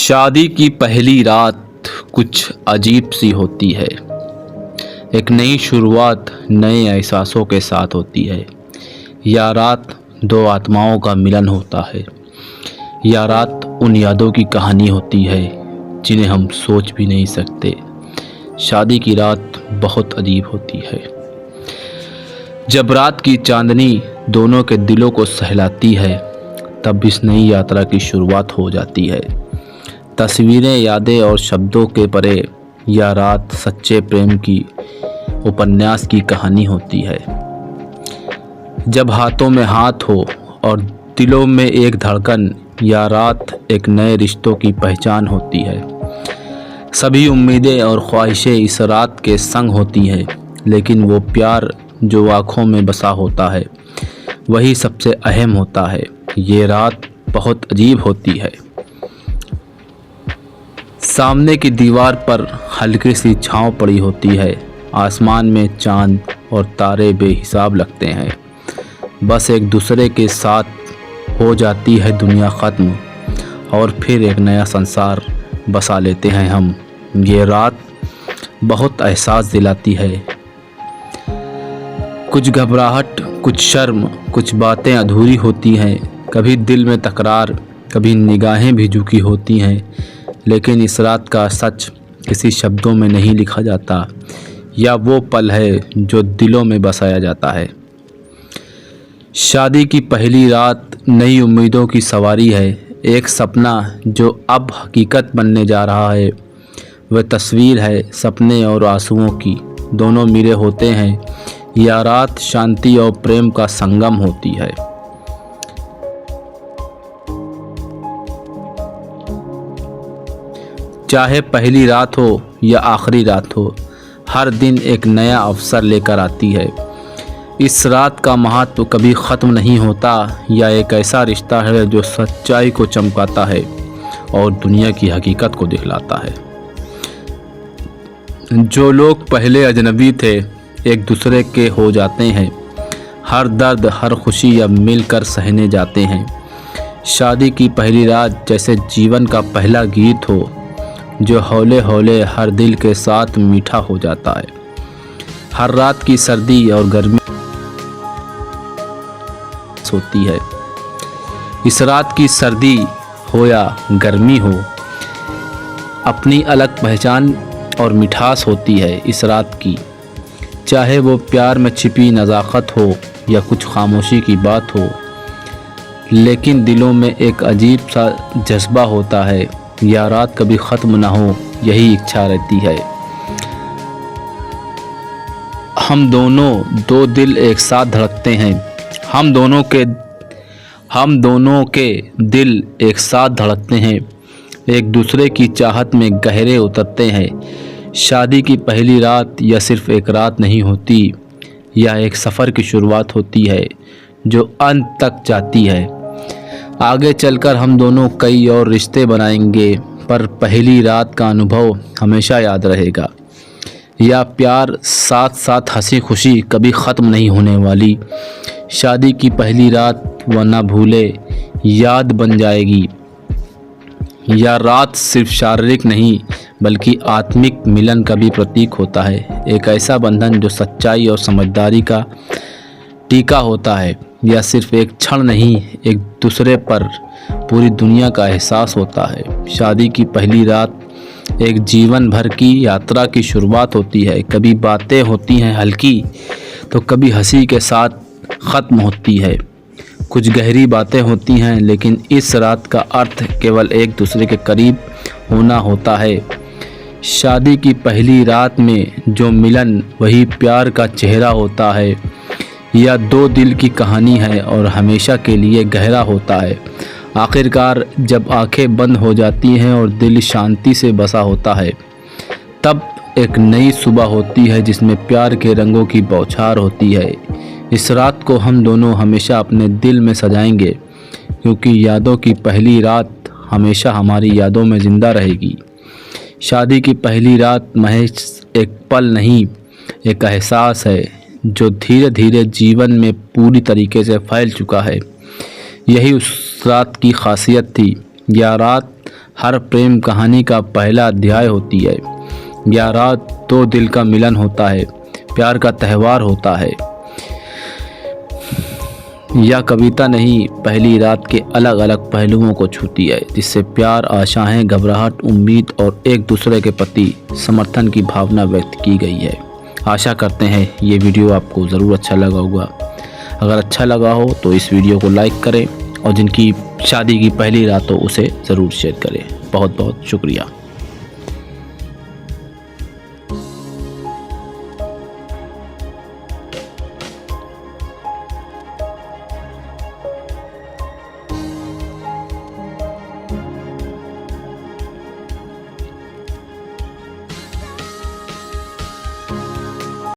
शादी की पहली रात कुछ अजीब सी होती है। एक नई शुरुआत नए एहसासों के साथ होती है। या रात दो आत्माओं का मिलन होता है, या रात उन यादों की कहानी होती है जिन्हें हम सोच भी नहीं सकते। शादी की रात बहुत अजीब होती है। जब रात की चांदनी दोनों के दिलों को सहलाती है, तब इस नई यात्रा की शुरुआत हो जाती है। तस्वीरें, यादें और शब्दों के परे यह रात सच्चे प्रेम की उपन्यास की कहानी होती है। जब हाथों में हाथ हो और दिलों में एक धड़कन, यह रात एक नए रिश्तों की पहचान होती है। सभी उम्मीदें और ख्वाहिशें इस रात के संग होती हैं, लेकिन वो प्यार जो आँखों में बसा होता है वही सबसे अहम होता है। ये रात बहुत अजीब होती है। सामने की दीवार पर हल्की सी छाँव पड़ी होती है। आसमान में चांद और तारे बेहिसाब लगते हैं। बस एक दूसरे के साथ हो जाती है दुनिया ख़त्म, और फिर एक नया संसार बसा लेते हैं हम। ये रात बहुत एहसास दिलाती है। कुछ घबराहट, कुछ शर्म, कुछ बातें अधूरी होती हैं। कभी दिल में तकरार, कभी निगाहें भी झुकी होती हैं। लेकिन इस रात का सच किसी शब्दों में नहीं लिखा जाता, या वो पल है जो दिलों में बसाया जाता है। शादी की पहली रात नई उम्मीदों की सवारी है। एक सपना जो अब हकीकत बनने जा रहा है। वह तस्वीर है सपने और आंसुओं की, दोनों मिले होते हैं। यह रात शांति और प्रेम का संगम होती है। चाहे पहली रात हो या आखिरी रात हो, हर दिन एक नया अवसर लेकर आती है। इस रात का महत्व कभी ख़त्म नहीं होता। यह एक ऐसा रिश्ता है जो सच्चाई को चमकाता है और दुनिया की हकीकत को दिखलाता है। जो लोग पहले अजनबी थे, एक दूसरे के हो जाते हैं। हर दर्द, हर खुशी अब मिलकर सहने जाते हैं। शादी की पहली रात जैसे जीवन का पहला गीत हो, जो हौले हौले हर दिल के साथ मीठा हो जाता है। हर रात की सर्दी और गर्मी होती है। इस रात की सर्दी हो या गर्मी हो, अपनी अलग पहचान और मिठास होती है इस रात की। चाहे वो प्यार में छिपी नज़ाकत हो या कुछ खामोशी की बात हो, लेकिन दिलों में एक अजीब सा जज्बा होता है। यह रात कभी ख़त्म ना हो, यही इच्छा रहती है। हम दोनों दो दिल एक साथ धड़कते हैं। हम दोनों के दिल एक साथ धड़कते हैं, एक दूसरे की चाहत में गहरे उतरते हैं। शादी की पहली रात यह सिर्फ एक रात नहीं होती, यह एक सफ़र की शुरुआत होती है जो अंत तक जाती है। आगे चलकर हम दोनों कई और रिश्ते बनाएंगे, पर पहली रात का अनुभव हमेशा याद रहेगा। यह प्यार, साथ साथ हंसी खुशी कभी ख़त्म नहीं होने वाली। शादी की पहली रात वह ना भूले याद बन जाएगी। यह रात सिर्फ शारीरिक नहीं बल्कि आत्मिक मिलन का भी प्रतीक होता है। एक ऐसा बंधन जो सच्चाई और समझदारी का टीका होता है। यह सिर्फ एक क्षण नहीं, एक दूसरे पर पूरी दुनिया का एहसास होता है। शादी की पहली रात एक जीवन भर की यात्रा की शुरुआत होती है। कभी बातें होती हैं हल्की, तो कभी हंसी के साथ ख़त्म होती है। कुछ गहरी बातें होती हैं, लेकिन इस रात का अर्थ केवल एक दूसरे के करीब होना होता है। शादी की पहली रात में जो मिलन, वही प्यार का चेहरा होता है। यह दो दिल की कहानी है और हमेशा के लिए गहरा होता है। आखिरकार जब आंखें बंद हो जाती हैं और दिल शांति से बसा होता है, तब एक नई सुबह होती है जिसमें प्यार के रंगों की बौछार होती है। इस रात को हम दोनों हमेशा अपने दिल में सजाएंगे, क्योंकि यादों की पहली रात हमेशा हमारी यादों में ज़िंदा रहेगी। शादी की पहली रात महज एक पल नहीं, एक एहसास है जो धीरे धीरे जीवन में पूरी तरीके से फैल चुका है। यही उस रात की खासियत थी। यह रात हर प्रेम कहानी का पहला अध्याय होती है। यह रात दो दिल का मिलन होता है, प्यार का त्यौहार होता है। यह कविता नहीं, पहली रात के अलग अलग पहलुओं को छूती है, जिससे प्यार, आशाएं, घबराहट, उम्मीद और एक दूसरे के प्रति समर्थन की भावना व्यक्त की गई है। आशा करते हैं ये वीडियो आपको ज़रूर अच्छा लगा होगा। अगर अच्छा लगा हो तो इस वीडियो को लाइक करें और जिनकी शादी की पहली रात हो उसे ज़रूर शेयर करें। बहुत बहुत शुक्रिया।